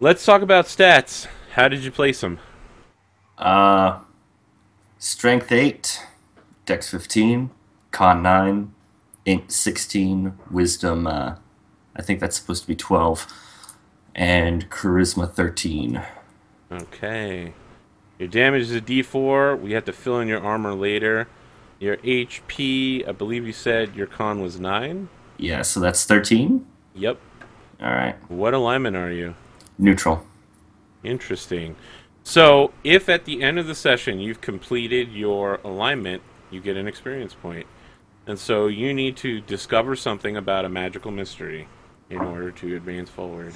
Let's talk about stats. How did you place them? Uh, Strength 8, Dex 15, Con 9, Int 16, Wisdom, I think that's supposed to be 12, and Charisma 13. Okay. Your damage is a D4. We have to fill in your armor later. Your HP, I believe you said your con was 9? Yeah, so that's 13? Yep. Alright. What alignment are you? Neutral. Interesting. So, if at the end of the session you've completed your alignment, you get an experience point. And so you need to discover something about a magical mystery in order to advance forward.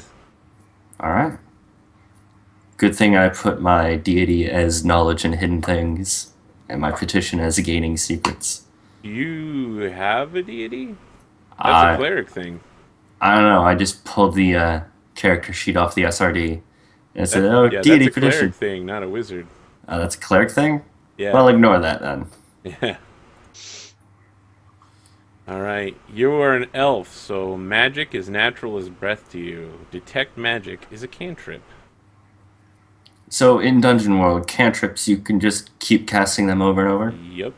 Alright. Good thing I put my deity as knowledge and hidden things, and my petition as gaining secrets. Do you have a deity? That's a I cleric thing. I don't know, I just pulled the character sheet off the SRD, and it said, That's, oh, yeah, that's deity a cleric petition. thing, not a wizard. That's a cleric thing? Yeah. Well, ignore that then. Yeah. Alright. You are an elf, so magic is natural as breath to you. Detect magic is a cantrip. So in Dungeon World, cantrips, you can just keep casting them over and over? Yep.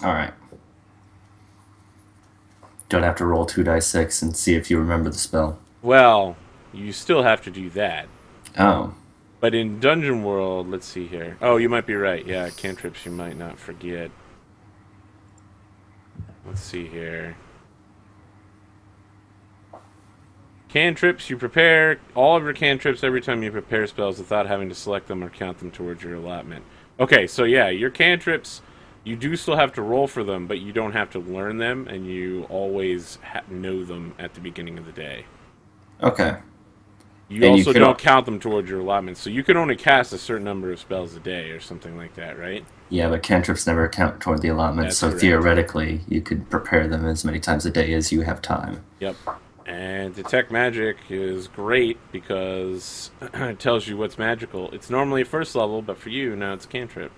Alright. Don't have to roll 2d6 and see if you remember the spell. Well, you still have to do that. Oh. But in Dungeon World, let's see here. Oh, you might be right. Yeah, cantrips you might not forget. Let's see here. Cantrips, you prepare all of your cantrips every time you prepare spells without having to select them or count them towards your allotment. Okay, so yeah, your cantrips, you do still have to roll for them, but you don't have to learn them, and you always know them at the beginning of the day. Okay. You And you also can... don't count them towards your allotment, so you can only cast a certain number of spells a day or something like that, right? Yeah, but cantrips never count toward the allotment, That's so correct. theoretically, you could prepare them as many times a day as you have time. Yep. And Detect Magic is great because it tells you what's magical. It's normally first level, but for you, now it's a cantrip.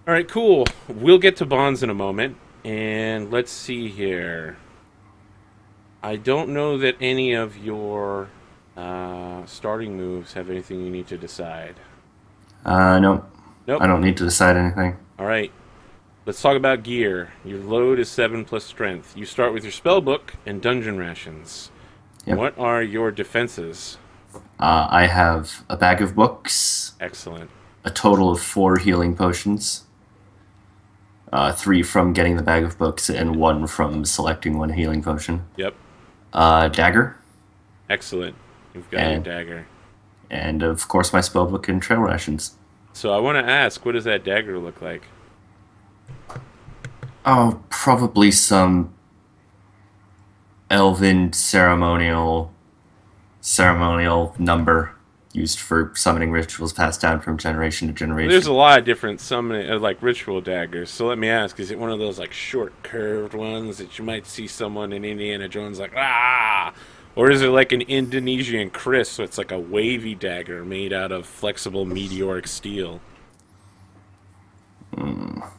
Alright, cool. We'll get to bonds in a moment. And let's see here. I don't know that any of your starting moves have anything you need to decide. No. Nope. I don't need to decide anything. Alright. Let's talk about gear. Your load is 7 plus strength. You start with your spell book and dungeon rations. Yep. What are your defenses? I have a bag of books, Excellent. a total of 4 healing potions, 3 from getting the bag of books, and 1 from selecting 1 healing potion. Yep. Dagger, Excellent. You've got your and dagger. and of course my spellbook and trail rations. So I want to ask, what does that dagger look like? Oh, probably some elven ceremonial number used for summoning rituals passed down from generation to generation. There's a lot of different summoning, like ritual daggers. So let me ask, is it one of those like short curved ones that you might see someone in Indiana Jones like, ah? Or is it like an Indonesian kris, so it's like a wavy dagger made out of flexible meteoric steel?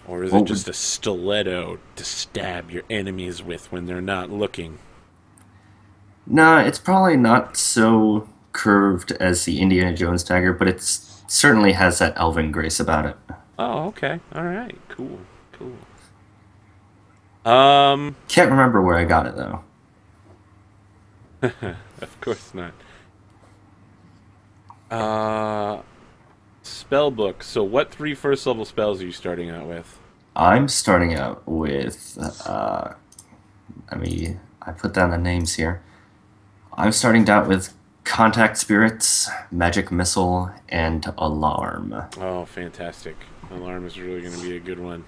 Or is it just a stiletto to stab your enemies with when they're not looking? Nah, it's probably not so curved as the Indiana Jones dagger, but it certainly has that elven grace about it. Oh, okay. All right. Cool. Cool. Can't remember where I got it though. Of course not. Spell book. So what 3 first level spells are you starting out with? I'm starting out with, I put down the names here. I'm starting out with Contact Spirits, Magic Missile, and Alarm. Oh, fantastic. Alarm is really going to be a good one.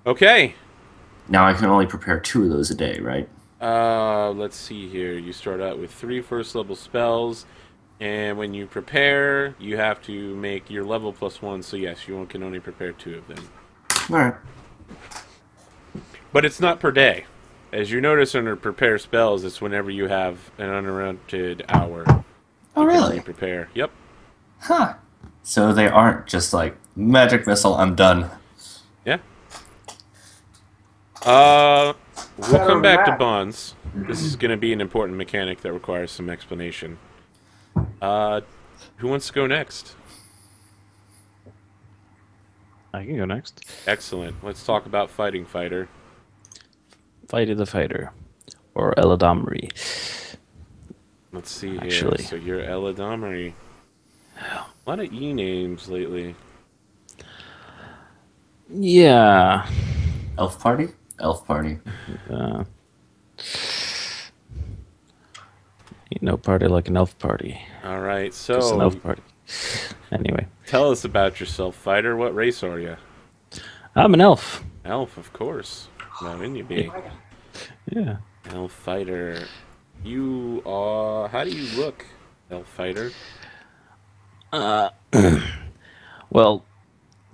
Okay. Now I can only prepare 2 of those a day, right? Let's see here. You start out with 3 first level spells, and when you prepare, you have to make your level +1, so yes, you can only prepare 2 of them. Alright. But it's not per day. As you notice under prepare spells, it's whenever you have an uninterrupted hour. Oh, You can really? only prepare. Yep. Huh. So they aren't just like, Magic Missile, I'm done. Yeah. We'll come back to bonds. This is going to be an important mechanic that requires some explanation. Who wants to go next? I can go next. Excellent. Let's talk about Fighting Fighter. Fighter the Fighter. Or Eladamri. Let's see Actually. here. So you're Eladamri. A lot of E names lately. Yeah. Elf party? Elf party. Ain't no party like an elf party. All right, Just an so elf party. Anyway. tell us about yourself, Fighter. What race are you? I'm an elf. Elf, of course. Why wouldn't you be? Yeah. Elf Fighter. You are... How do you look, Elf Fighter? Well,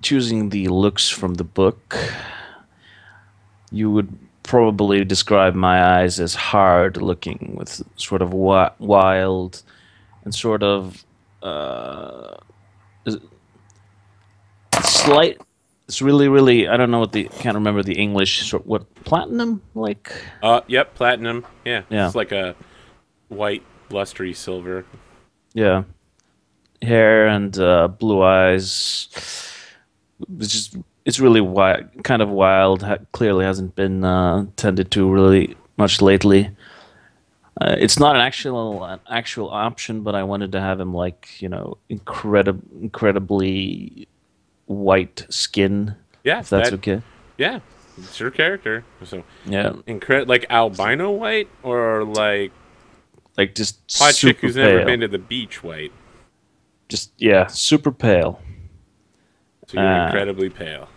choosing the looks from the book, you would probably describe my eyes as hard looking with sort of wild and sort of slight. It's really. I don't know can't remember the English. What platinum like? Yep, platinum. Yeah. Yeah. It's like a white, blustery silver. Yeah, hair and blue eyes. It's really wild, kind of wild. Clearly hasn't been tended to really much lately. It's not an actual option, but I wanted to have him like incredibly white skin. Yeah, If that's okay. Yeah, it's your character. So, Yeah, like albino white or like just hot chick super who's never pale. been to the beach white. Just super pale. So you're incredibly pale.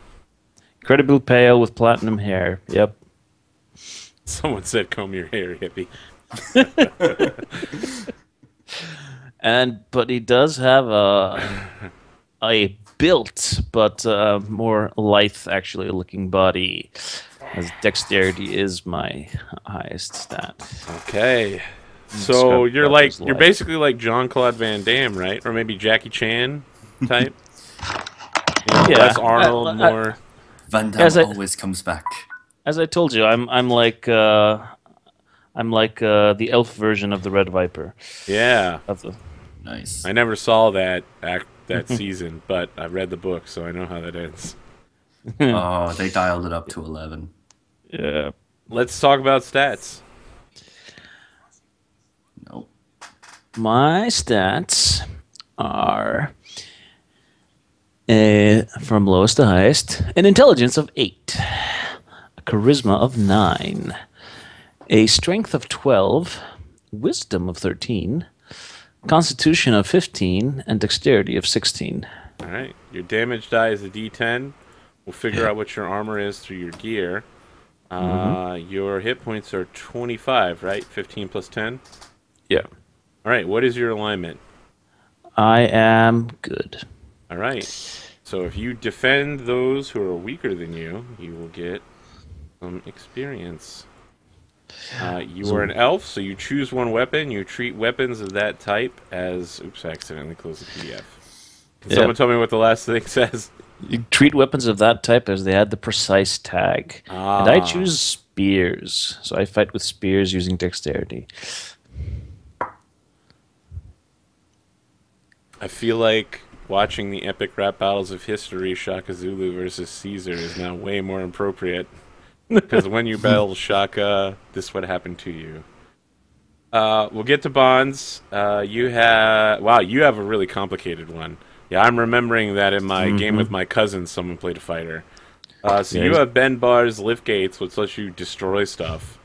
Incredibly pale with platinum hair. Yep. Someone said comb your hair, hippie. But he does have a built but more lithe actually looking body, as dexterity is my highest stat. Okay. So Describe you're that like as you're light. basically like Jean-Claude Van Damme, right? Or maybe Jackie Chan type. Yeah. Less Arnold, more. Van As Damme I- always comes back. As I told you, I'm like the elf version of the Red Viper. Yeah. Of the, Nice. I never saw that season, but I read the book, so I know how that ends. Oh, they dialed it up to 11. yeah. Let's talk about stats. Nope. My stats are from lowest to highest: an intelligence of 8, a charisma of 9, a strength of 12, wisdom of 13, constitution of 15, and dexterity of 16. All right. Your damage die is a D10. We'll figure out what your armor is through your gear. Your hit points are 25, right? 15 plus 10. Yeah. All right. What is your alignment? I am good. All right. So if you defend those who are weaker than you, you will get some experience. You are an elf, so you choose one weapon. You treat weapons of that type as... Oops, I accidentally closed the PDF. Can someone tell me what the last thing says? You treat weapons of that type as they add the precise tag. And I choose spears. So I fight with spears using dexterity. I feel like watching the epic rap battles of history, Shaka Zulu versus Caesar, is now way more appropriate. Because when you battle Shaka, this would happen to you. We'll get to bonds. You have a really complicated one. Yeah, I'm remembering that in my game with my cousins, someone played a fighter. You have bend bars, lift gates, which lets you destroy stuff.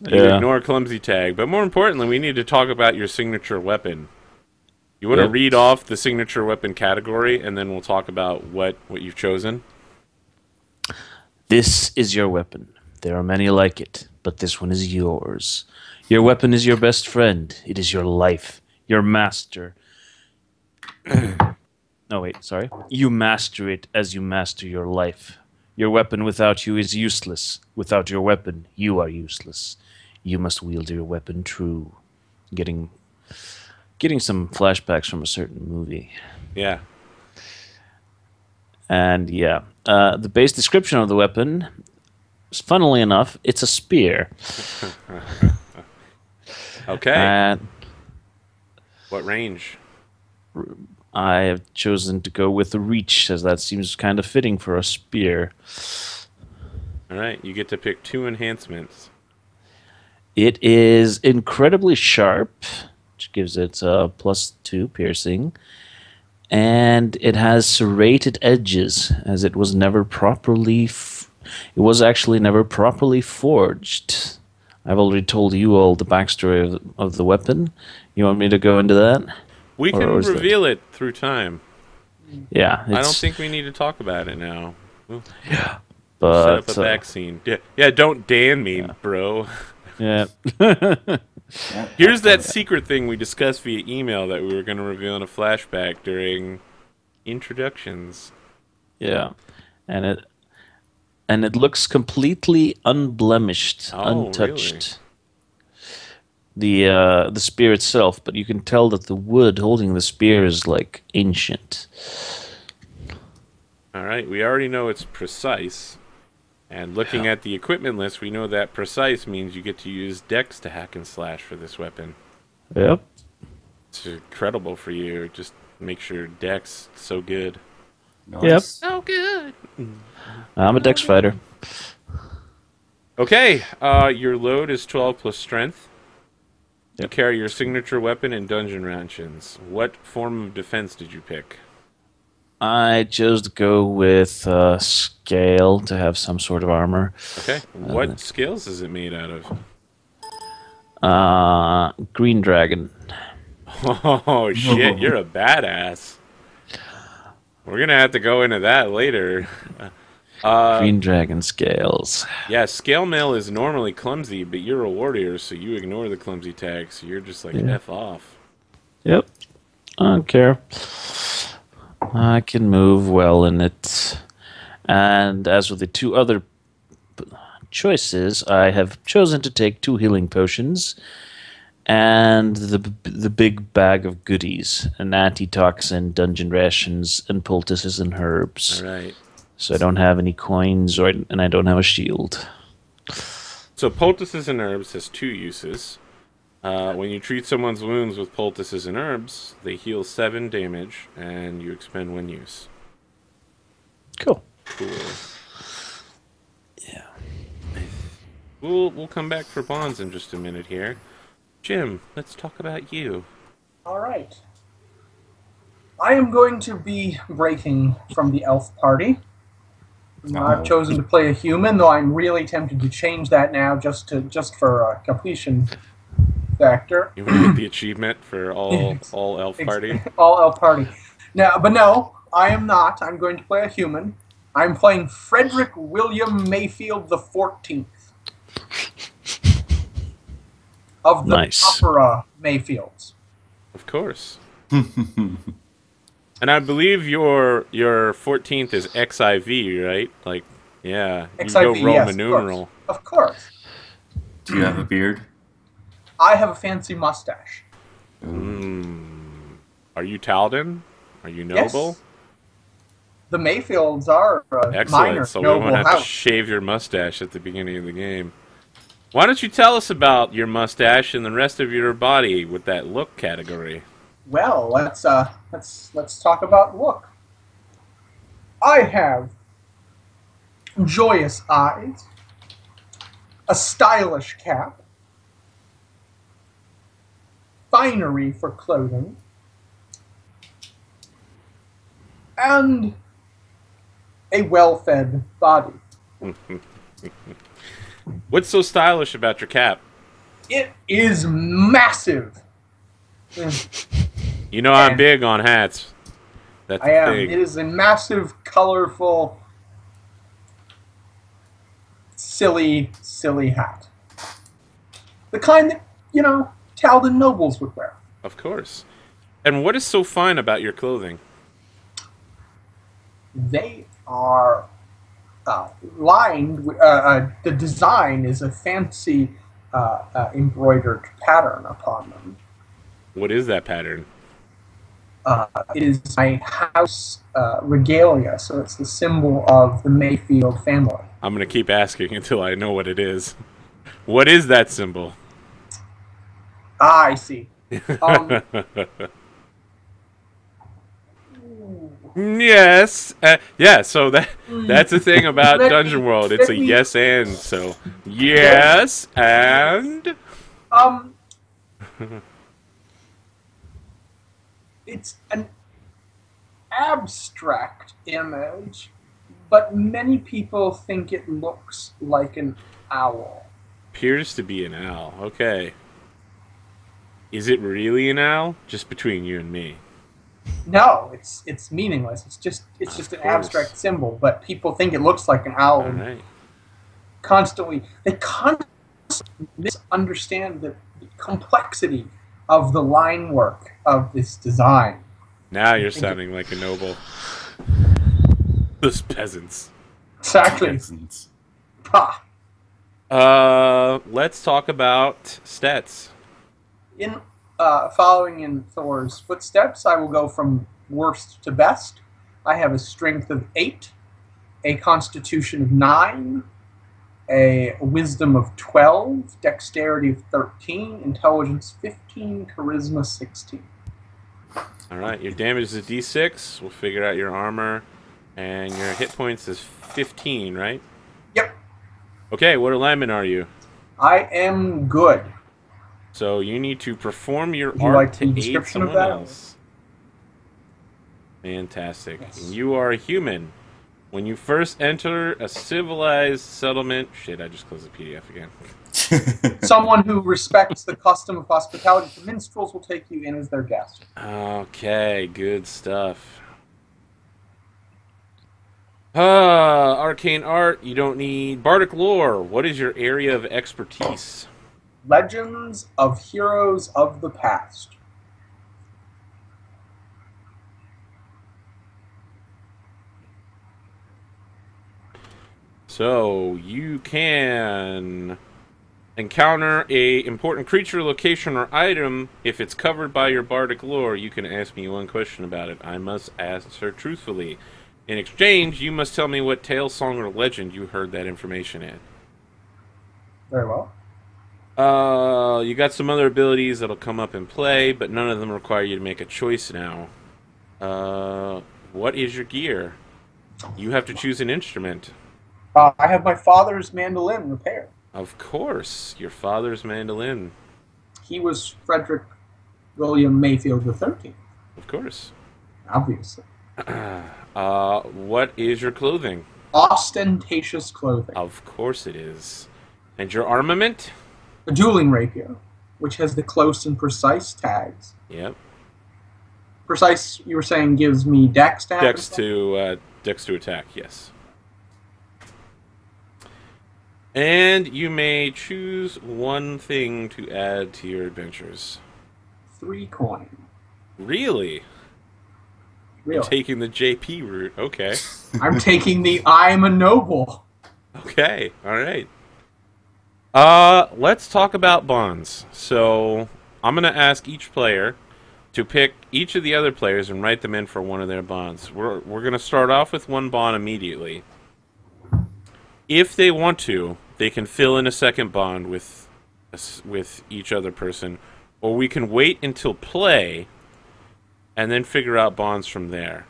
You ignore clumsy tag, but more importantly, we need to talk about your signature weapon. You want to read off the signature weapon category, and then we'll talk about what you've chosen? This is your weapon. There are many like it, but this one is yours. Your weapon is your best friend. It is your life, your master. No, wait, sorry. You master it as you master your life. Your weapon without you is useless. Without your weapon, you are useless. You must wield your weapon true. Getting some flashbacks from a certain movie. Yeah. And the base description of the weapon, funnily enough, it's a spear. Okay. And What range? I have chosen to go with the reach, as that seems kind of fitting for a spear. All right, you get to pick 2 enhancements. It is incredibly sharp, which gives it +2 piercing, and it has serrated edges, as it was never properly. It was actually never properly forged. I've already told you all the backstory of the weapon. You want me to go into that? We can Or is that- reveal it through time. Yeah, I don't think we need to talk about it now. We'll But set up a back scene. Yeah, don't Dan me, bro. yeah. Here's that secret thing we discussed via email that we were going to reveal in a flashback during introductions. Yeah, and it looks completely unblemished, Oh, untouched. The spear itself, but you can tell that the wood holding the spear is like ancient. All right, we already know it's precise. And looking at the equipment list, we know that precise means you get to use Dex to hack and slash for this weapon. Yep. It's incredible for you. Just make sure Dex is so good. Nice. Yep. So good. I'm a dex fighter. Okay, your load is 12 plus strength. You Yep. carry your signature weapon in dungeon rations. What form of defense did you pick? I chose to go with scale to have some sort of armor. Okay, what scales is it made out of? Green dragon. Oh, shit, you're a badass. We're going to have to go into that later. Green dragon scales. Yeah, scale mail is normally clumsy, but you're a warrior, so you ignore the clumsy tag, so you're just like, F off. Yep. I don't care. I can move well in it. And as with the 2 other choices, I have chosen to take 2 healing potions and the big bag of goodies, an antitoxin, dungeon rations, and poultices and herbs. All right. So I don't have any coins, and I don't have a shield. So poultices and herbs has 2 uses. When you treat someone's wounds with poultices and herbs, they heal 7 damage, and you expend 1 use. Cool. Cool. Yeah. We'll come back for bonds in just a minute here. Jim, let's talk about you. All right. I am going to be breaking from the elf party. I've chosen to play a human, though I'm really tempted to change that now just for completion factor. You want to get the achievement for all elf party? All elf party. But no, I am not. I'm going to play a human. I'm playing Frederick William Mayfield the 14th of the Opera Mayfields. Of course. And I believe your 14th is XIV, right? Like, yeah, you XIV, go Roman yes, numeral. Of course. Do you have a beard? I have a fancy mustache. Are you Talden? Are you noble? Yes. The Mayfields are Excellent. minor So we noble won't have house. to shave your mustache at the beginning of the game. Why don't you tell us about your mustache and the rest of your body with that look category? Well, let's talk about look. I have joyous eyes, a stylish cap, finery for clothing, and a well-fed body. What's so stylish about your cap? It is massive. You know I'm big on hats. That's I am. big. It is a massive, colorful, silly hat. The kind that, Talden nobles would wear. Of course. And what is so fine about your clothing? They are lined with, the design is a fancy embroidered pattern upon them. What is that pattern? It is my house regalia, so it's the symbol of the Mayfield family. I'm going to keep asking until I know what it is. What is that symbol? I see. Um, Yes. Yeah, so that's the thing about Let Dungeon me- World. It's let a me- yes and. So, yes and. um, it's an abstract image, but many people think it looks like an owl. Appears to be an owl. Okay. Is it really an owl? Just between you and me. No, it's meaningless. It's just Of an course. abstract symbol, but people think it looks like an owl. All right. They constantly misunderstand the complexity of the line work of this design. Now you're sounding like a noble. Those peasants. Exactly. Peasants. Ha. Let's talk about stats. In following in Thor's footsteps, I will go from worst to best. I have a strength of 8, a constitution of 9, a wisdom of 12, dexterity of 13, intelligence 15, charisma 16. All right, your damage is a d6. We'll figure out your armor, and your hit points is 15, right? Yep, Okay, what alignment are you? I am good. So you need to perform your Would you art like to the aid description of someone that? else. Fantastic. Yes. And you are a human. When you first enter a civilized settlement... Shit, I just closed the PDF again. Someone who respects the custom of hospitality for minstrels will take you in as their guest. Okay, good stuff. Arcane art, you don't need... Bardic lore, what is your area of expertise? Legends of heroes of the past. So, you can encounter a important creature, location, or item. If it's covered by your bardic lore, you can ask me one question about it. I must answer truthfully. In exchange, you must tell me what tale, song, or legend you heard that information in. Very well. You got some other abilities that'll come up in play, but none of them require you to make a choice now. What is your gear? You have to choose an instrument. I have my father's mandolin repaired. Of course, your father's mandolin. He was Frederick William Mayfield III, Of course. obviously. What is your clothing? Ostentatious clothing. Of course it is. And your armament? A dueling rapier, which has the close and precise tags. Yep. Precise, you were saying, gives me dex tags? Dex to attack, yes. And you may choose one thing to add to your adventures. 3 coin. Really? You're Really? taking the JP route. Okay. I'm taking the I'm a noble. Okay. All right. Let's talk about bonds. So, I'm going to ask each player to pick each of the other players and write them in for one of their bonds. We're going to start off with one bond immediately. If they want to, they can fill in a second bond with each other person, or we can wait until play and then figure out bonds from there.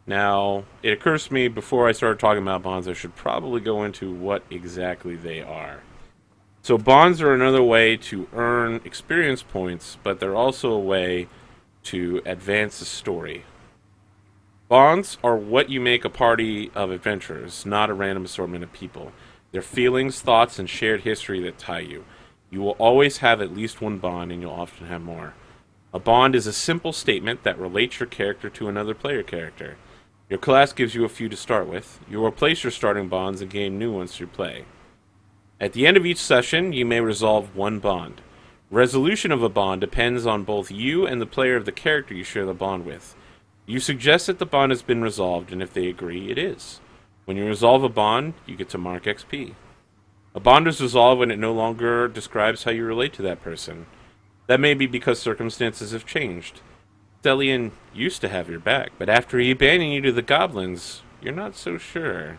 Now, it occurs to me before I start talking about bonds, I should probably go into what exactly they are. So bonds are another way to earn experience points, but they're also a way to advance the story. Bonds are what you make a party of adventurers, not a random assortment of people. They're feelings, thoughts, and shared history that tie you. You will always have at least one bond, and you'll often have more. A bond is a simple statement that relates your character to another player character. Your class gives you a few to start with. You will replace your starting bonds and gain new ones through play. At the end of each session, you may resolve one bond. Resolution of a bond depends on both you and the player of the character you share the bond with. You suggest that the bond has been resolved, and if they agree, it is. When you resolve a bond, you get to mark XP. A bond is resolved when it no longer describes how you relate to that person. That may be because circumstances have changed. Stellian used to have your back, but after he abandoned you to the goblins, you're not so sure.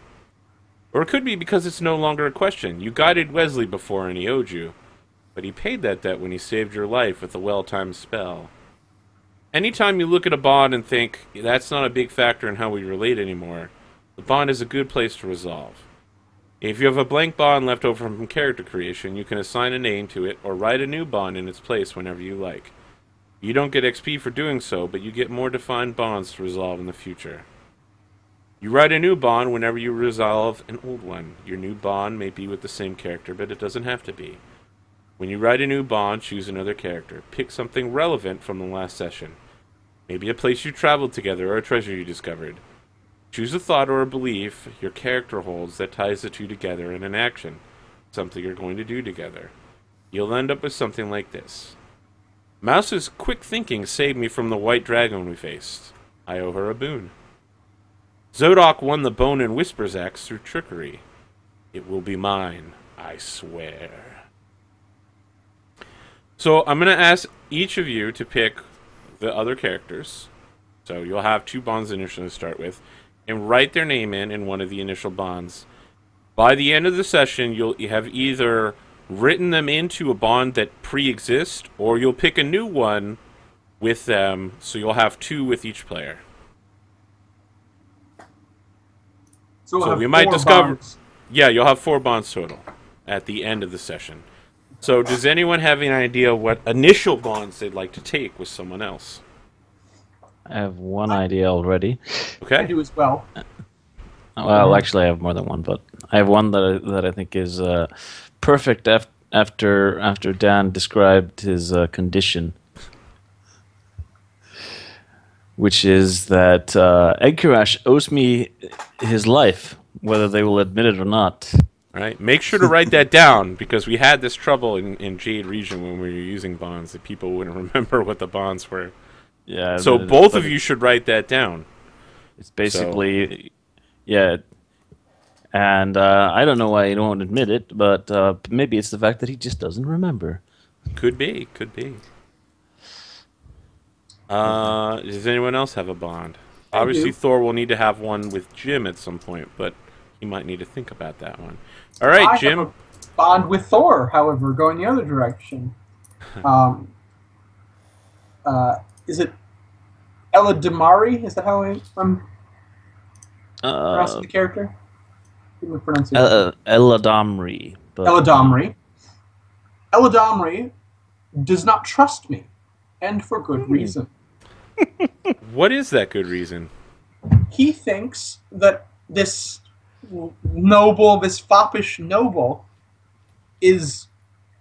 Or it could be because it's no longer a question. You guided Wesley before and he owed you. but he paid that debt when he saved your life with a well-timed spell. Anytime you look at a bond and think, that's not a big factor in how we relate anymore, the bond is a good place to resolve. If you have a blank bond left over from character creation, you can assign a name to it or write a new bond in its place whenever you like. You don't get XP for doing so, but you get more defined bonds to resolve in the future. You write a new bond whenever you resolve an old one. Your new bond may be with the same character, but it doesn't have to be. When you write a new bond, choose another character. Pick something relevant from the last session. Maybe a place you traveled together or a treasure you discovered. Choose a thought or a belief your character holds that ties the two together in an action, something you're going to do together. You'll end up with something like this. Mouse's quick thinking saved me from the white dragon we faced. I owe her a boon. Zodok won the Bone and Whispers axe through trickery. It will be mine, I swear. So I'm going to ask each of you to pick the other characters. So you'll have 2 bonds initially to start with, and write their name in one of the initial bonds. By the end of the session, you'll have either written them into a bond that pre-exists, or you'll pick a new one with them, so you'll have 2 with each player. So we might discover... Bonds. Yeah, you'll have 4 bonds total at the end of the session. So does anyone have any idea what initial bonds they'd like to take with someone else? I have one idea already. Okay. I do as well. Well, actually, I have more than one, but I have one that I think is perfect after Dan described his condition, which is that Eggcrash owes me his life, whether they will admit it or not. All right. Make sure to write that down, because we had this trouble in Jade region when we were using bonds, that people wouldn't remember what the bonds were. Yeah. So both of you should write that down. It's basically, yeah. And I don't know why he won't admit it, but maybe it's the fact that he just doesn't remember. Could be. Could be. Does anyone else have a bond? Obviously, Thor will need to have one with Jim at some point, but he might need to think about that one. All right, Jim. I have a bond with Thor, however, going the other direction. Is it Ella Damari? Is that how I'm pronouncing the character? Ella Damri. Ella Damri. Ella Damri does not trust me, and for good reason. What is that good reason? He thinks that this noble, this foppish noble, is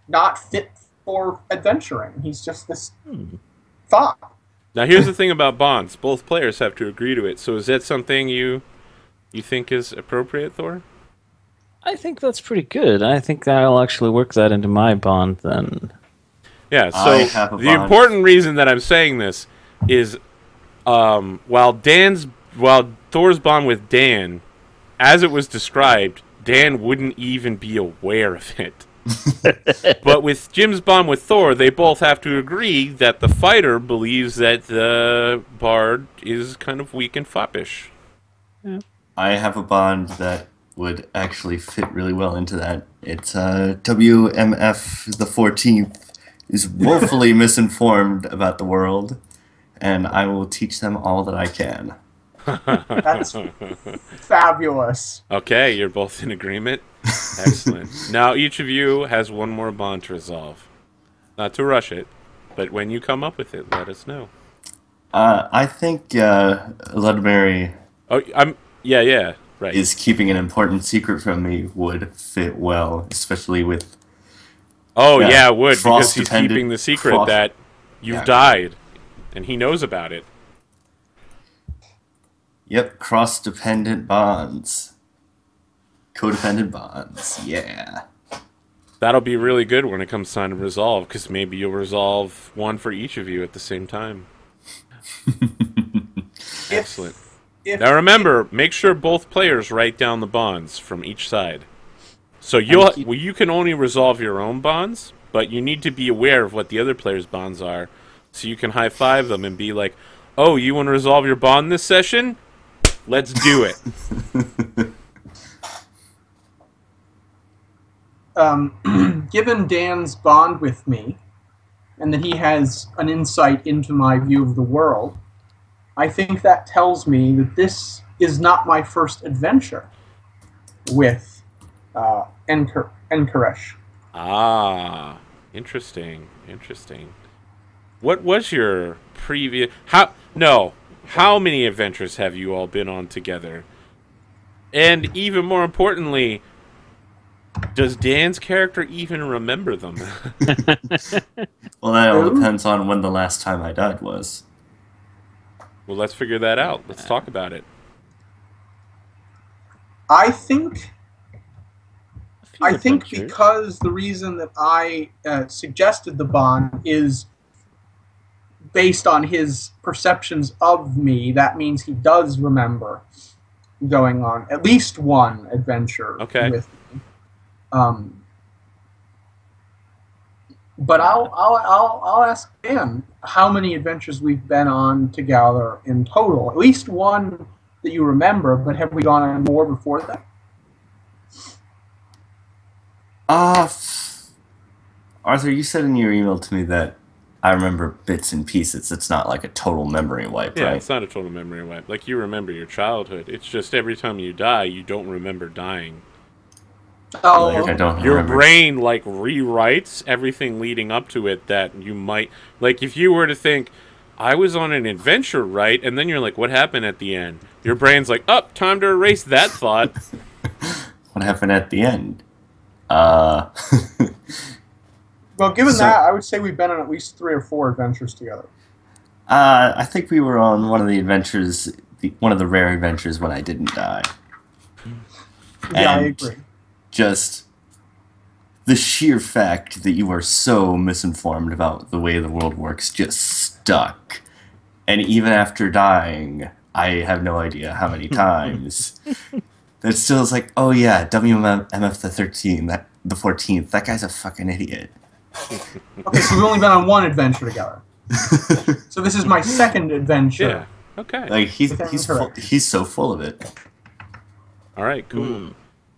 not fit for adventuring. He's just this fop. Now, here's the thing about bonds. Both players have to agree to it. So is that something you think is appropriate, Thor? I think that's pretty good. I think I'll actually work that into my bond then. Yeah, so the important reason that I'm saying this is while Thor's bond with Dan, as it was described, Dan wouldn't even be aware of it. But with Jim's bond with Thor, they both have to agree that the fighter believes that the bard is kind of weak and foppish. Yeah. I have a bond that would actually fit really well into that. It's WMF the 14th is woefully misinformed about the world, and I will teach them all that I can. That's fabulous. Okay, you're both in agreement. Excellent. Now each of you has one more bond to resolve. Not to rush it, but when you come up with it, let us know. I think Ludmary right. is keeping an important secret from me would fit well, especially with... it would, because he's keeping the secret that you've died, and he knows about it. Yep, cross-dependent bonds. Codependent bonds, yeah. That'll be really good when it comes time to resolve, because maybe you'll resolve one for each of you at the same time. Excellent. Now remember, make sure both players write down the bonds from each side. So you can only resolve your own bonds, but you need to be aware of what the other player's bonds are, so you can high-five them and be like, oh, you want to resolve your bond this session? Let's do it. given Dan's bond with me, and that he has an insight into my view of the world, I think that tells me that this is not my first adventure with Enkaresh. Ah, interesting. Interesting. What was your previous... How many adventures have you all been on together? And even more importantly, does Dan's character even remember them? Well, that all depends on when the last time I died was. Well, let's figure that out. Let's talk about it. I think adventures. because the reason that I suggested the bond is based on his perceptions of me, that means he does remember going on at least one adventure with me. But I'll ask Dan how many adventures we've been on together in total. At least one that you remember, but have we gone on more before that? Arthur, you said in your email to me that I remember bits and pieces. It's not like a total memory wipe, Yeah, right? it's not a total memory wipe. Like, you remember your childhood. It's just every time you die, you don't remember dying. Oh, Like, I don't Your remember. brain, like, rewrites everything leading up to it that you might... Like, if you were to think, I was on an adventure, right? And then you're like, what happened at the end? Your brain's like, oh, time to erase that thought. What happened at the end? well, given So- that, I would say we've been on at least 3 or 4 adventures together. I think we were on one of the adventures, one of the rare adventures when I didn't die. Yeah, I And agree. just the sheer fact that you are so misinformed about the way the world works just stuck. And even after dying, I have no idea how many times. That still is like, oh yeah, WMF the 14th, that guy's a fucking idiot. Okay, so we've only been on one adventure together. So this is my second adventure. Yeah. Okay. Like he's Correct. he's so full of it. All right, cool.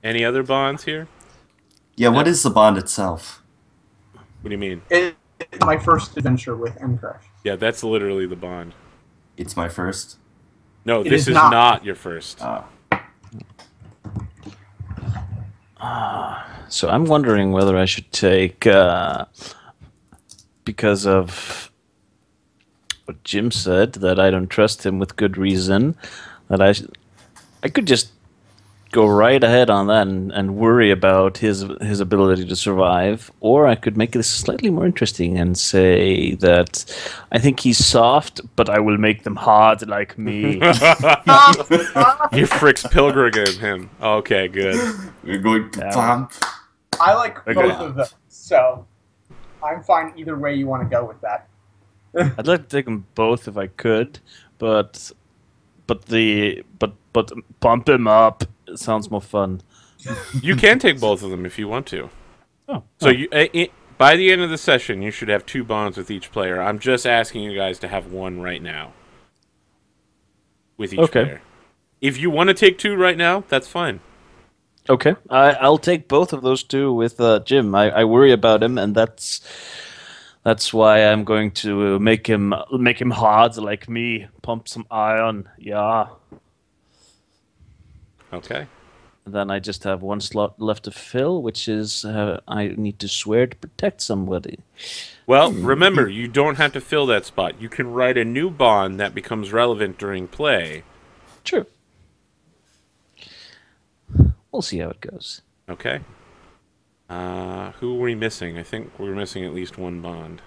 Any other bonds here? Yeah, what is the bond itself? What do you mean? It's my first adventure with Enkaresh. Yeah, that's literally the bond. It's my first. No, It this is is not. not your first. So I'm wondering whether I should take, because of what Jim said, that I don't trust him with good reason, that I could just go right ahead on that and worry about his ability to survive, or I could make this slightly more interesting and say that I think he's soft, but I will make them hard like me. You Frick's pilgriming him. Okay, good. We're going to Yeah. bomb. I like Okay. both of them, so I'm fine either way you want to go with that. I'd like to take them both if I could, but bump him up. It sounds more fun. You can take both of them if you want to. Oh, So you, by the end of the session, you should have 2 bonds with each player. I'm just asking you guys to have 1 right now with each Okay. player. If you want to take 2 right now, that's fine. okay. I'll take both of those 2 with Jim. I worry about him, and that's why I'm going to make him hard like me. Pump some iron. Yeah. Okay. And then I just have 1 slot left to fill, which is I need to swear to protect somebody. Well, remember, you don't have to fill that spot. You can write a new bond that becomes relevant during play. True. We'll see how it goes. Okay. Who are we missing? I think we're missing at least 1 bond.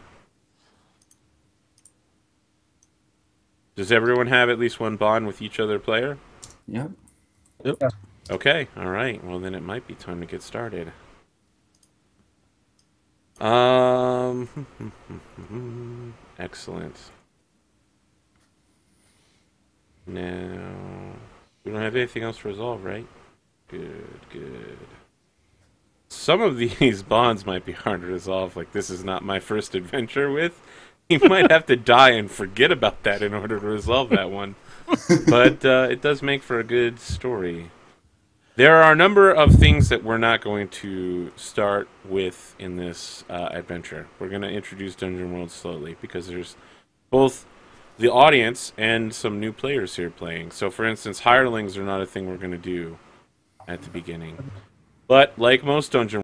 Does everyone have at least 1 bond with each other player? Yep. Okay, alright. Well, then it might be time to get started. Excellent. Now, we don't have anything else to resolve, right? Good, good. Some of these bonds might be hard to resolve, like this is not my first adventure with. You might have to die and forget about that in order to resolve that one. But it does make for a good story. There are a number of things that we're not going to start with in this adventure. We're going to introduce Dungeon World slowly because there's both the audience and some new players here playing. So, for instance, hirelings are not a thing we're going to do at the beginning. But like most Dungeon